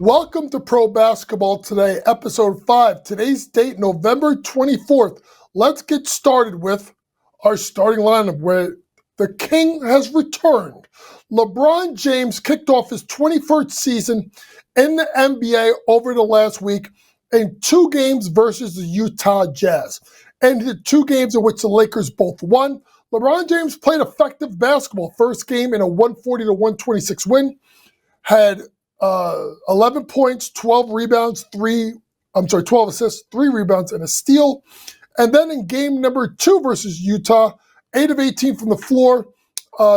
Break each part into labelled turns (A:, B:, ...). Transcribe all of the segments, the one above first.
A: Welcome to Pro Basketball Today, Episode 5. Today's date, November 24th. Let's get started with our starting lineup where the King has returned. LeBron James kicked off his 21st season in the NBA over the last week in 2 games versus the Utah Jazz. And the 2 games in which the Lakers both won. LeBron James played effective basketball. First game in a 140-126 win. Had 11 points, 12 rebounds, 12 assists, 3 rebounds, and a steal. And then in game number 2 versus Utah, 8 of 18 from the floor,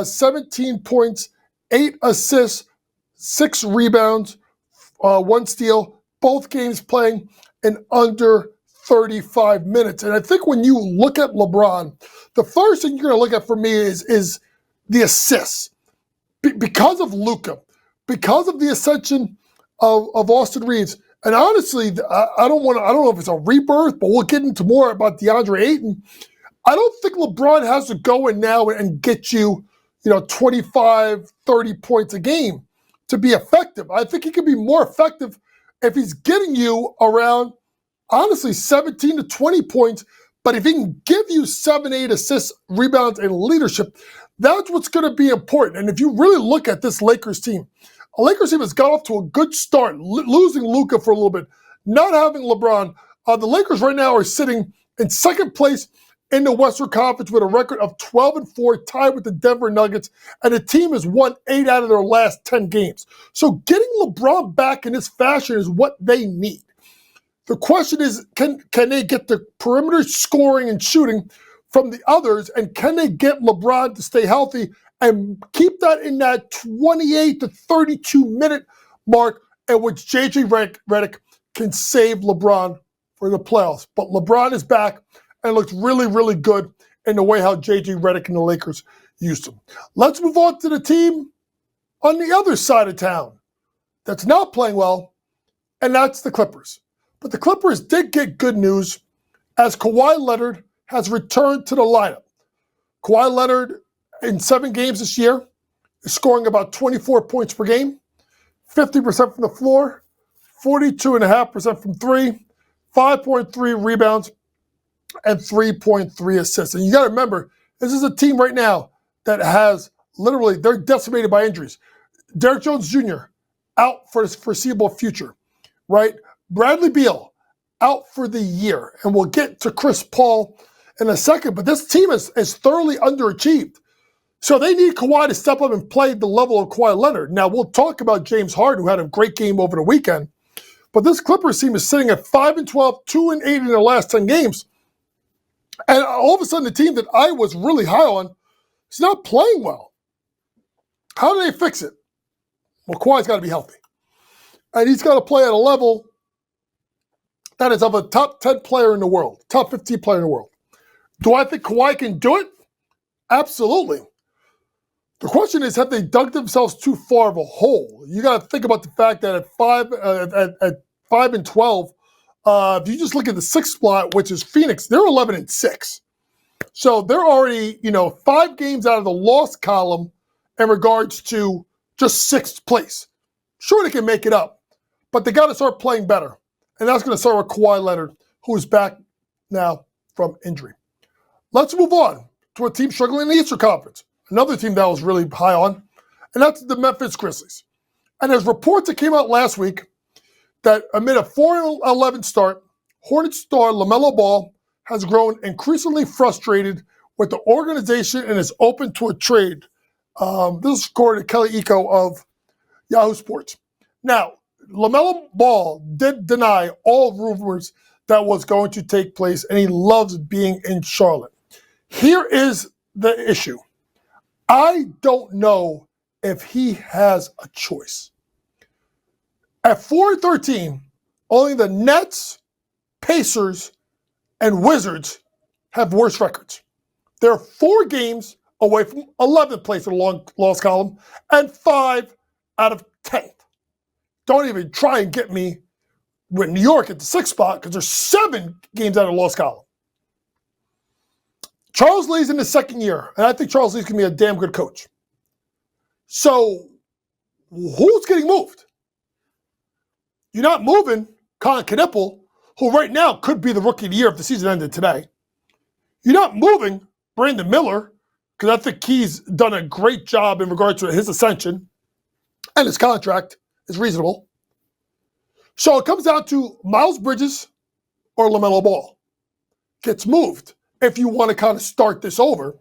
A: 17 points, 8 assists, 6 rebounds, 1 steal. Both games playing in under 35 minutes. And I think when you look at LeBron, the first thing you're going to look at for me is the assists. Because of Luka. Because of the ascension of Austin Reeves, and honestly, I don't know if it's a rebirth, but we'll get into more about Deandre Ayton. I don't think LeBron has to go in now and get you, 25, 30 points a game to be effective. I think he can be more effective if he's getting you around, honestly, 17 to 20 points. But if he can give you 7, 8 assists, rebounds, and leadership, that's what's going to be important. And if you really look at this Lakers team has got off to a good start, losing Luka for a little bit, not having LeBron. The Lakers right now are sitting in second place in the Western Conference with a record of 12-4, tied with the Denver Nuggets, and the team has won 8 out of their last 10 games. So getting LeBron back in this fashion is what they need. The question is, can they get the perimeter scoring and shooting from the others, and can they get LeBron to stay healthy and keep that in that 28 to 32 minute mark at which JJ Redick can save LeBron for the playoffs. But LeBron is back and looks really, really good in the way how JJ Redick and the Lakers used him. Let's move on to the team on the other side of town that's not playing well, and that's the Clippers. But the Clippers did get good news as Kawhi Leonard has returned to the lineup. Kawhi Leonard, in 7 games this year, is scoring about 24 points per game, 50% from the floor, 42.5% from 3, 5.3 rebounds, and 3.3 assists. And you got to remember, this is a team right now that has literally, they're decimated by injuries. Derrick Jones Jr. out for his foreseeable future, right? Bradley Beal out for the year. And we'll get to Chris Paul in a second, but this team is thoroughly underachieved. So they need Kawhi to step up and play the level of Kawhi Leonard. Now, we'll talk about James Harden, who had a great game over the weekend. But this Clippers team is sitting at 5-12, 2-8 in their last 10 games. And all of a sudden, the team that I was really high on is not playing well. How do they fix it? Well, Kawhi's got to be healthy. And he's got to play at a level that is of a top 10 player in the world, top 15 player in the world. Do I think Kawhi can do it? Absolutely. The question is, have they dug themselves too far of a hole? You got to think about the fact that at 5-12, if you just look at the 6th spot, which is Phoenix, they're 11-6. So they're already, 5 games out of the loss column in regards to just 6th place. Sure, they can make it up, but they got to start playing better. And that's going to start with Kawhi Leonard, who is back now from injury. Let's move on to a team struggling in the Eastern Conference. Another team that I was really high on, and that's the Memphis Grizzlies. And there's reports that came out last week that amid a 4-11 start, Hornets star Lamelo Ball has grown increasingly frustrated with the organization and is open to a trade. This is according to Kelly Iko of Yahoo Sports. Now, Lamelo Ball did deny all rumors that was going to take place, and he loves being in Charlotte. Here is the issue. I don't know if he has a choice. At 4-13, only the Nets, Pacers, and Wizards have worse records. They're 4 games away from 11th place in the loss column and 5 out of 10th. Don't even try and get me with New York at the 6th spot because there's 7 games out of the loss column. Charles Lee's in his 2nd year, and I think Charles Lee's going to be a damn good coach. So who's getting moved? You're not moving Colin Knippel, who right now could be the rookie of the year if the season ended today. You're not moving Brandon Miller, because I think he's done a great job in regards to his ascension, and his contract is reasonable. So it comes down to Miles Bridges or Lamelo Ball gets moved if you want to kind of start this over.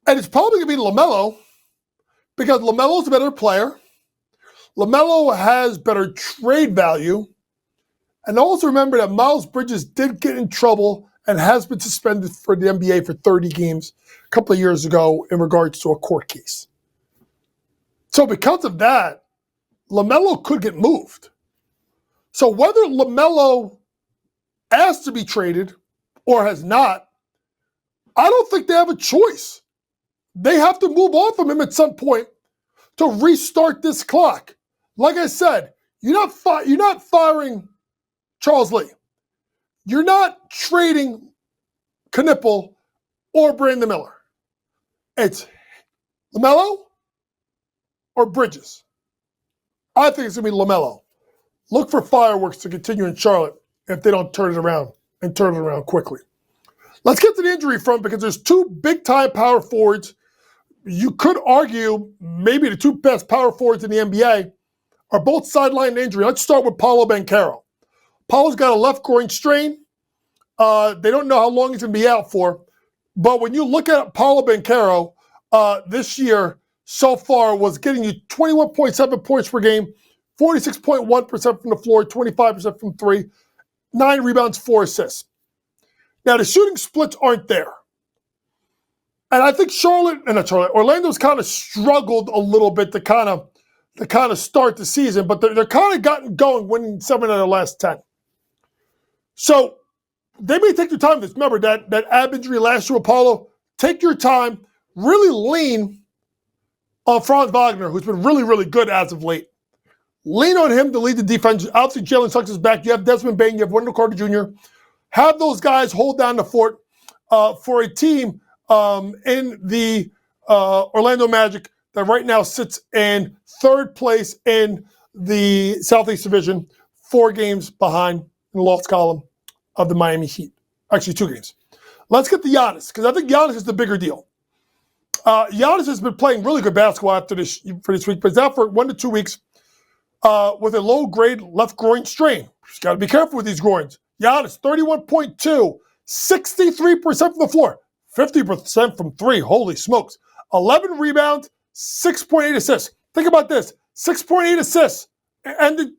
A: And it's probably going to be LaMelo, because LaMelo's a better player. LaMelo has better trade value. And also remember that Miles Bridges did get in trouble and has been suspended for the NBA for 30 games a couple of years ago in regards to a court case. So because of that, LaMelo could get moved. So whether LaMelo asked to be traded or has not, I don't think they have a choice. They have to move on from him at some point to restart this clock. Like I said, you're not firing Charles Lee. You're not trading Knippel or Brandon Miller. It's LaMelo or Bridges. I think it's going to be LaMelo. Look for fireworks to continue in Charlotte if they don't turn it around and turn it around quickly. Let's get to the injury front, because there's two big-time power forwards. You could argue maybe the two best power forwards in the NBA are both sidelined injury. Let's start with Paolo Banchero. Paolo's got a left groin strain. They don't know how long he's going to be out for. But when you look at Paolo Banchero this year so far, was getting you 21.7 points per game, 46.1% from the floor, 25% from three, 9 rebounds, 4 assists. Now, the shooting splits aren't there. And I think Orlando's kind of struggled a little bit to kind of start the season, but they're kind of gotten going, winning 7 out of the last 10. So they may take their time with this. Remember that ab injury last year with Paolo. Take your time, really lean on Franz Wagner, who's been really, really good as of late. Lean on him to lead the defense. Obviously, Jalen Suggs is back. You have Desmond Bane. You have Wendell Carter Jr. Have those guys hold down the fort for a team in the Orlando Magic that right now sits in third place in the Southeast Division, 4 games behind in the loss column of the Miami Heat. Actually, 2 games. Let's get to Giannis, because I think Giannis is the bigger deal. Giannis has been playing really good basketball for this week, but he's out for 1 to 2 weeks with a low-grade left groin strain. Just got to be careful with these groins. Giannis, 31.2, 63% from the floor, 50% from 3. Holy smokes. 11 rebounds, 6.8 assists. Think about this. 6.8 assists.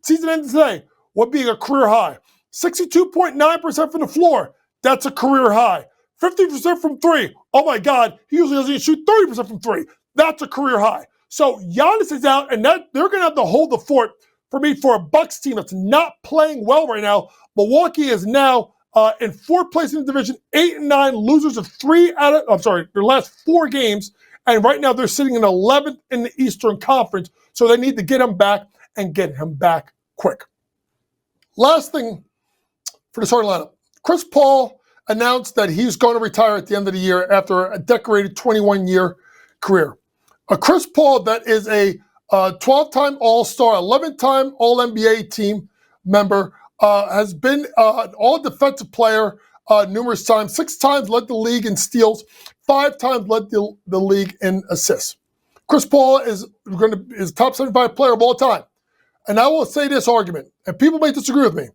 A: Season ended today. What being a career high. 62.9% from the floor. That's a career high. 50% from 3. Oh my God. He usually doesn't even shoot 30% from 3. That's a career high. So Giannis is out, and they're going to have to hold the fort for me for a Bucks team that's not playing well right now. Milwaukee is now in 4th place in the division, 8-9, losers of their last 4 games. And right now they're sitting in 11th in the Eastern Conference. So they need to get him back and get him back quick. Last thing for the starting lineup. Chris Paul announced that he's going to retire at the end of the year after a decorated 21-year career. Chris Paul, that is a 12-time All-Star, 11-time All-NBA team member, has been an all-defensive player numerous times, 6 times led the league in steals, 5 times led the league in assists. Chris Paul is top 75 player of all time. And I will say this argument, and people may disagree with me.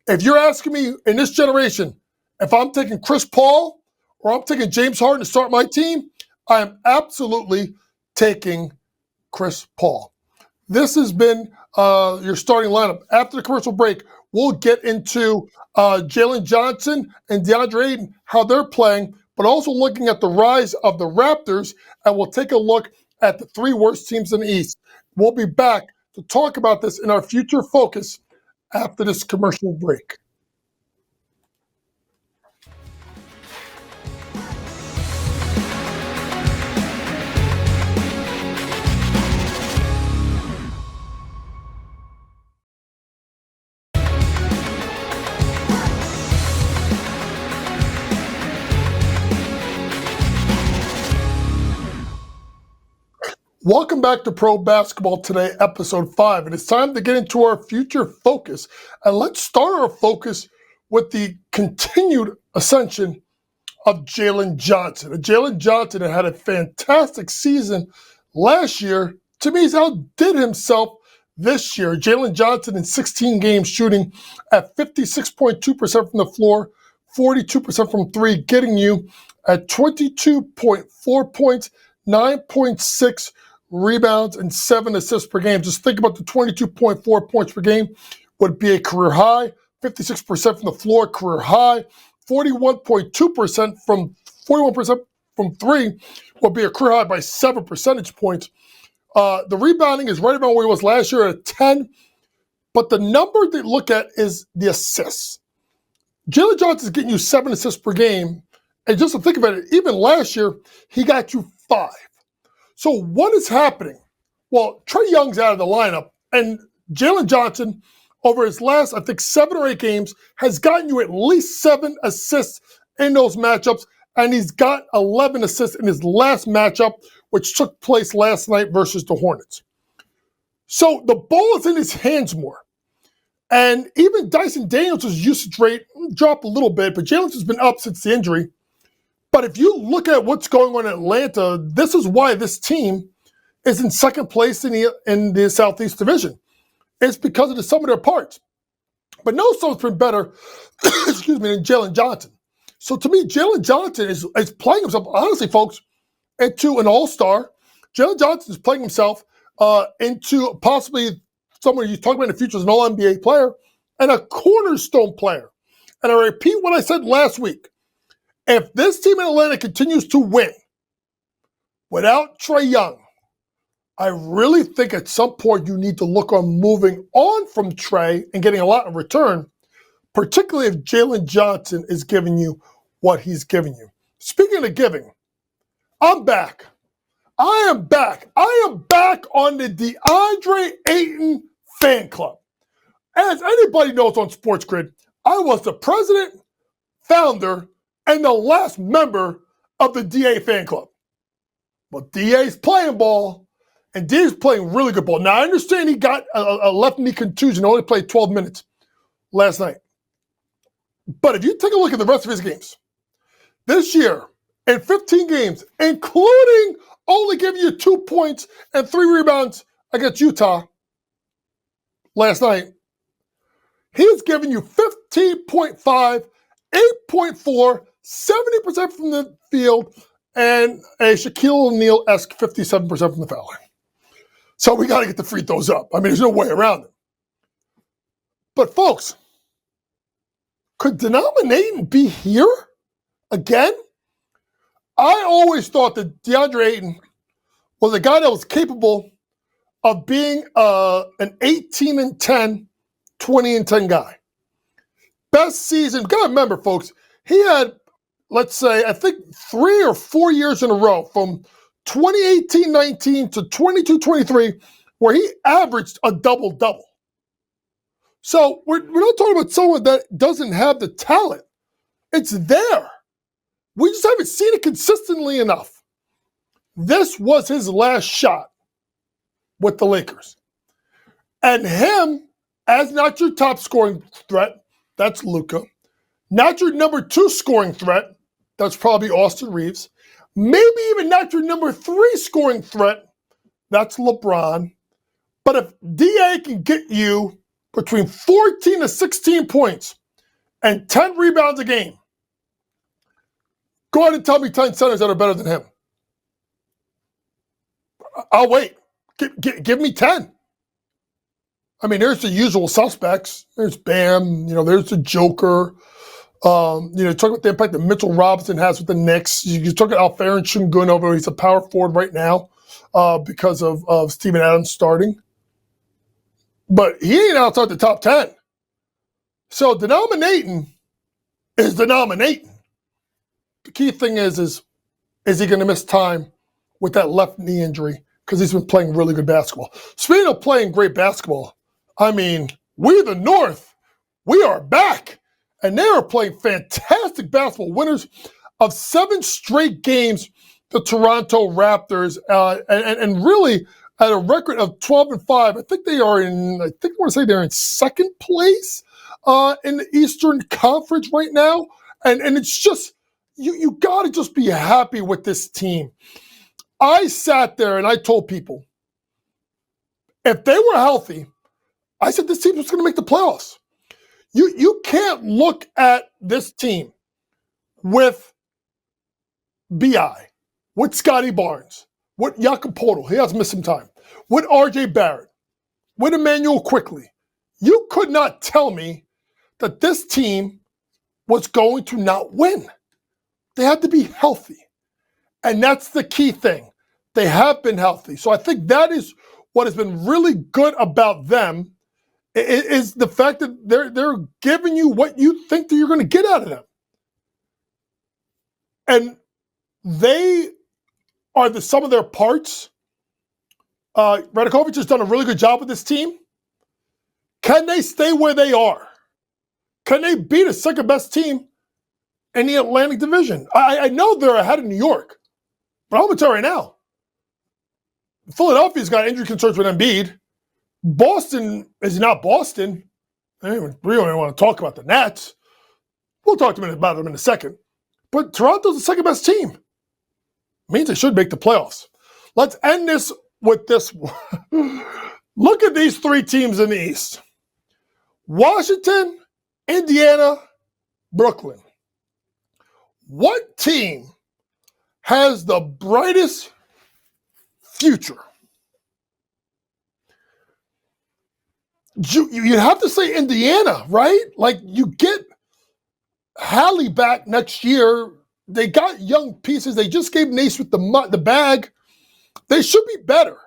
A: If you're asking me in this generation, if I'm taking Chris Paul or I'm taking James Harden to start my team, I am absolutely taking Chris Paul. This has been your starting lineup. After the commercial break, we'll get into Jalen Johnson and DeAndre Ayton, how they're playing, but also looking at the rise of the Raptors, and we'll take a look at the 3 worst teams in the East. We'll be back to talk about this in our future focus after this commercial break. Welcome back to Pro Basketball Today, episode 5. And it's time to get into our future focus. And let's start our focus with the continued ascension of Jalen Johnson. Jalen Johnson had a fantastic season last year. To me, he's outdid himself this year. Jalen Johnson in 16 games shooting at 56.2% from the floor, 42% from three, getting you at 22.4 points, 9.6 rebounds, and 7 assists per game. Just think about the 22.4 points per game would be a career high, 56% from the floor, career high, 41.2% from three would be a career high by 7 percentage points. The rebounding is right about where he was last year at 10, but the number to look at is the assists. Jalen Johnson is getting you 7 assists per game, and just to think about it, even last year, he got you 5. So what is happening? Well, Trae Young's out of the lineup, and Jalen Johnson, over his last, I think, 7 or 8 games, has gotten you at least 7 assists in those matchups, and he's got 11 assists in his last matchup, which took place last night versus the Hornets. So the ball is in his hands more. And even Dyson Daniels' usage rate dropped a little bit, but Jalen's has been up since the injury. But if you look at what's going on in Atlanta, this is why this team is in second place in the Southeast Division. It's because of the sum of their parts. But no someone's been better, than Jalen Johnson. So to me, Jalen Johnson is playing himself, honestly, folks, into an all-star. Jalen Johnson is playing himself into possibly someone you talk about in the future as an all-NBA player and a cornerstone player. And I repeat what I said last week. If this team in Atlanta continues to win without Trae Young, I really think at some point you need to look on moving on from Trae and getting a lot in return, particularly if Jalen Johnson is giving you what he's giving you. Speaking of giving, I'm back. I am back. I am back on the Deandre Ayton fan club. As anybody knows on Sports Grid, I was the president, founder, and the last member of the DA fan club. But DA's playing ball, and DA's playing really good ball. Now, I understand he got a left knee contusion, only played 12 minutes last night. But if you take a look at the rest of his games, this year, in 15 games, including only giving you 2 points and 3 rebounds against Utah last night, he's giving you 15.5, 8.4, 70% from the field, and a Shaquille O'Neal-esque 57% from the foul line. So we got to get the free throws up. I mean, there's no way around it. But folks, could Ayton be here again? I always thought that Deandre Ayton was a guy that was capable of being an 18-10, 20-10 guy. Best season, you got to remember, folks, he had, let's say, I think 3 or 4 years in a row from 2018-19 to 22-23 where he averaged a double-double. So we're not talking about someone that doesn't have the talent. It's there. We just haven't seen it consistently enough. This was his last shot with the Lakers. And him, as not your top scoring threat, that's Luka. Not your number 2 scoring threat, that's probably Austin Reeves. Maybe even not your number 3 scoring threat, that's LeBron. But if DA can get you between 14 to 16 points and 10 rebounds a game, go ahead and tell me 10 centers that are better than him. I'll wait. Give me 10. I mean, there's the usual suspects. There's Bam. There's the Joker. Talk about the impact that Mitchell Robinson has with the Knicks. You talk about Alperen Şengün over. He's a power forward right now because of Steven Adams starting. But he ain't outside the top 10. So denominating is denominating. The key thing is he going to miss time with that left knee injury because he's been playing really good basketball. Speaking of playing great basketball, I mean, we the North, we are back. And they are playing fantastic basketball, winners of 7 straight games the Toronto Raptors, and really at a record of 12-5. I think they are in. I want to say they're in second place in the Eastern Conference right now, and it's just you got to just be happy with this team. I sat there and I told people, if they were healthy, I said this team was going to make the playoffs. You can't look at this team with B.I., with Scotty Barnes, with Jakob, he has missed some time, with R.J. Barrett, with Emmanuel Quickly. You could not tell me that this team was going to not win. They had to be healthy. And that's the key thing. They have been healthy. So I think that is what has been really good about them, is the fact that they're giving you what you think that you're going to get out of them. And they are the sum of their parts. Radakovic has done a really good job with this team. Can they stay where they are? Can they be the second best team in the Atlantic Division? I know they're ahead of New York, but I'm going to tell you right now, Philadelphia's got injury concerns with Embiid. Boston is not Boston. We don't even want to talk about the Nets. We'll talk about them in a second. But Toronto's the second best team. It means they should make the playoffs. Let's end this with this one. Look at these three teams in the East. Washington, Indiana, Brooklyn. What team has the brightest future? You have to say Indiana, right? Like, you get Hallie back next year. They got young pieces. They just gave Naismith the bag. They should be better.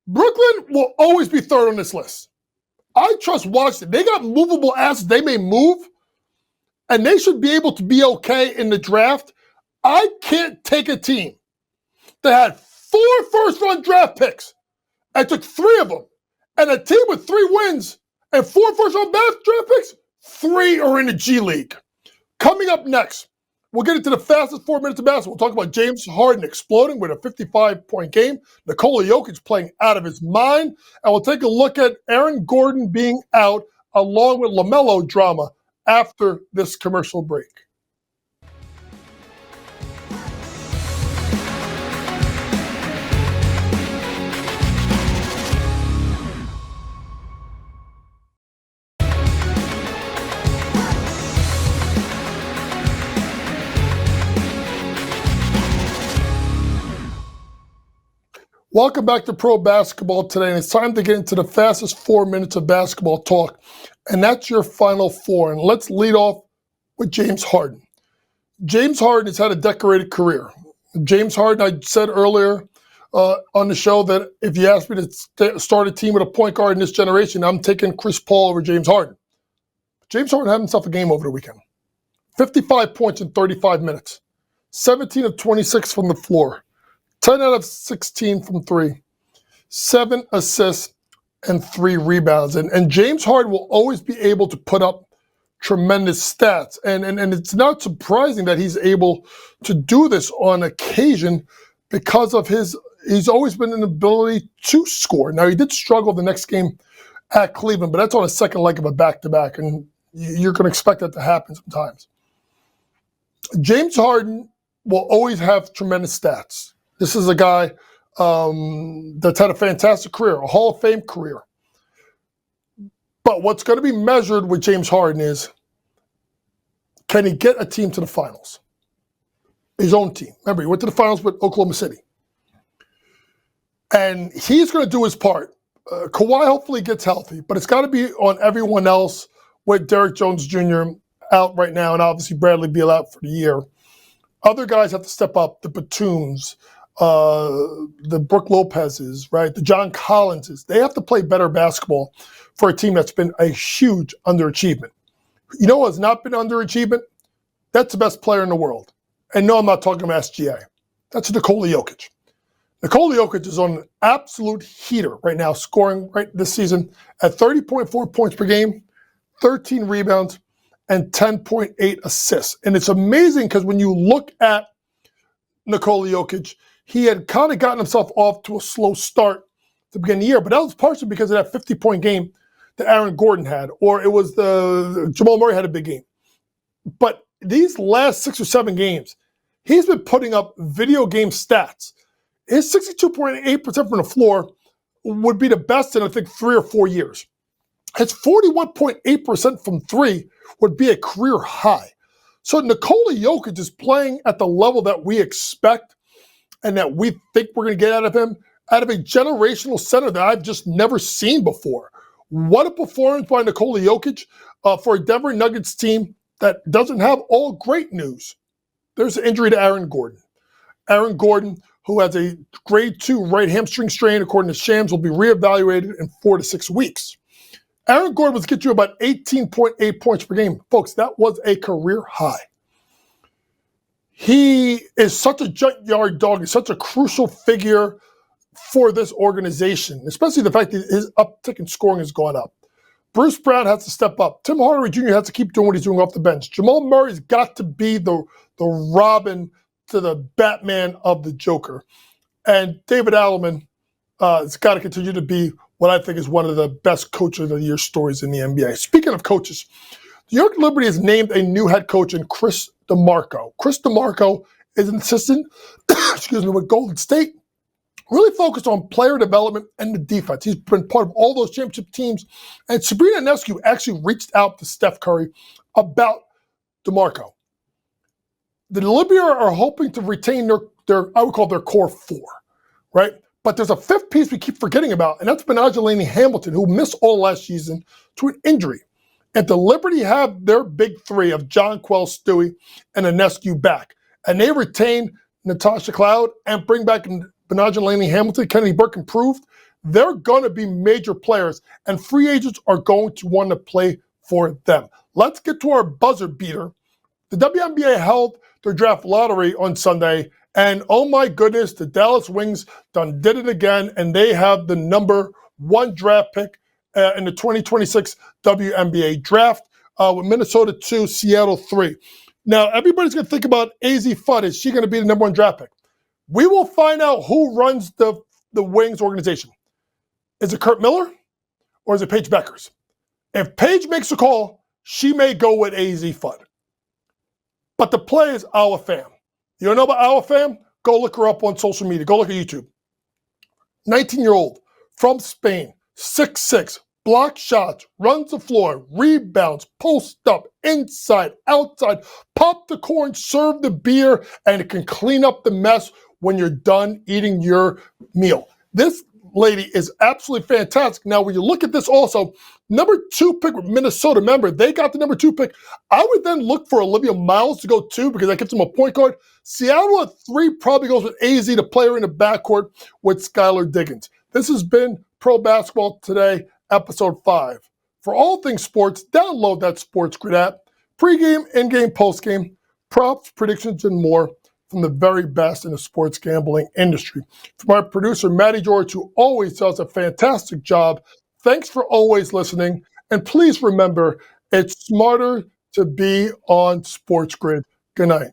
A: Brooklyn will always be third on this list. I trust Washington. They got movable assets. They may move, and they should be able to be okay in the draft. I can't take a team that had 4 first-round draft picks and took 3 of them, and a team with 3 wins and 4 first-round draft picks, 3 are in the G League. Coming up next, we'll get into the fastest 4 minutes of basketball. We'll talk about James Harden exploding with a 55-point game, Nikola Jokic playing out of his mind, and we'll take a look at Aaron Gordon being out along with LaMelo drama after this commercial break. Welcome back to Pro Basketball Today, and it's time to get into the fastest 4 minutes of basketball talk, and that's your Final Four. And let's lead off with James Harden. James Harden has had a decorated career. James Harden, I said earlier on the show that if you asked me to start a team with a point guard in this generation, I'm taking Chris Paul over James Harden. James Harden had himself a game over the weekend. 55 points in 35 minutes. 17 of 26 from the floor. 10 out of 16 from 3, 7 assists, and 3 rebounds. And James Harden will always be able to put up tremendous stats. And it's not surprising that he's able to do this on occasion because of he's always been an ability to score. Now, he did struggle the next game at Cleveland, but that's on a second leg of a back-to-back, and you're going to expect that to happen sometimes. James Harden will always have tremendous stats. This is a guy that's had a fantastic career, a Hall of Fame career. But what's going to be measured with James Harden is, can he get a team to the finals? His own team. Remember, he went to the finals with Oklahoma City. And he's going to do his part. Kawhi hopefully gets healthy, but it's got to be on everyone else, with Derrick Jones Jr. out right now, and obviously Bradley Beal out for the year. Other guys have to step up, the Batums, the Brook Lopez's, right? The John Collinses. They have to play better basketball for a team that's been a huge underachievement. You know what's not been underachievement? That's the best player in the world. And no, I'm not talking about SGA. That's Nikola Jokic. Nikola Jokic is on an absolute heater right now, scoring right this season at 30.4 points per game, 13 rebounds, and 10.8 assists. And it's amazing because when you look at Nikola Jokic. He had kind of gotten himself off to a slow start to begin the year, but that was partially because of that 50-point game that Aaron Gordon had, or it was the Jamal Murray had a big game. But these last 6 or 7 games, he's been putting up video game stats. His 62.8% from the floor would be the best in, I think, 3 or 4 years. His 41.8% from 3 would be a career high. So Nikola Jokic is playing at the level that we expect and that we think we're going to get out of him, out of a generational center that I've just never seen before. What a performance by Nikola Jokic for a Denver Nuggets team that doesn't have all great news. There's an injury to Aaron Gordon. Aaron Gordon, who has a grade 2 right hamstring strain, according to Shams, will be reevaluated in 4 to 6 weeks. Aaron Gordon was getting you about 18.8 points per game. Folks, that was a career high. He is such a junkyard dog. He's such a crucial figure for this organization, especially the fact that his uptick in scoring has gone up. Bruce Brown has to step up. Tim Hardaway Jr. has to keep doing what he's doing off the bench. Jamal Murray's got to be the Robin to the Batman of the Joker. And David Alleman has got to continue to be what I think is one of the best coaches of the year stories in the NBA. Speaking of coaches, the New York Liberty has named a new head coach in Chris DeMarco. Chris DeMarco is an assistant with Golden State, really focused on player development and the defense. He's been part of all those championship teams. And Sabrina Ionescu actually reached out to Steph Curry about DeMarco. The Liberty are hoping to retain their I would call their core 4, right? But there's a 5th piece we keep forgetting about, and that's Banchero Hamilton, who missed all last season to an injury. If the Liberty have their big 3 of John Quell, Stewie, and Ionescu back, and they retain Natasha Cloud and bring back Banchero Hamilton, Kennedy Burke improved, they're going to be major players, and free agents are going to want to play for them. Let's get to our buzzer beater. The WNBA held their draft lottery on Sunday, and oh my goodness, the Dallas Wings did it again, and they have the number 1 draft pick in the 2026 WNBA draft with Minnesota 2, Seattle 3. Now, everybody's going to think about AZ Fudd. Is she going to be the number 1 draft pick? We will find out who runs the Wings organization. Is it Kurt Miller or is it Paige Beckers? If Paige makes a call, she may go with AZ Fudd. But the play is our fam. You don't know about our fam? Go look her up on social media. Go look at YouTube. 19-year-old from Spain, 6'6", block shots, runs the floor, rebounds, post up, inside, outside, pop the corn, serve the beer, and it can clean up the mess when you're done eating your meal. This lady is absolutely fantastic. Now, when you look at this also, number 2 pick with Minnesota, remember, they got the number 2 pick. I would then look for Olivia Miles to go 2 because that gives them a point guard. Seattle at 3 probably goes with AZ to play her in the backcourt with Skylar Diggins. This has been Pro Basketball Today, Episode 5. For all things sports, download that Sports Grid app. Pre-game, in-game, post-game, props, predictions, and more from the very best in the sports gambling industry. For my producer, Matty George, who always does a fantastic job, thanks for always listening. And please remember, it's smarter to be on Sports Grid. Good night.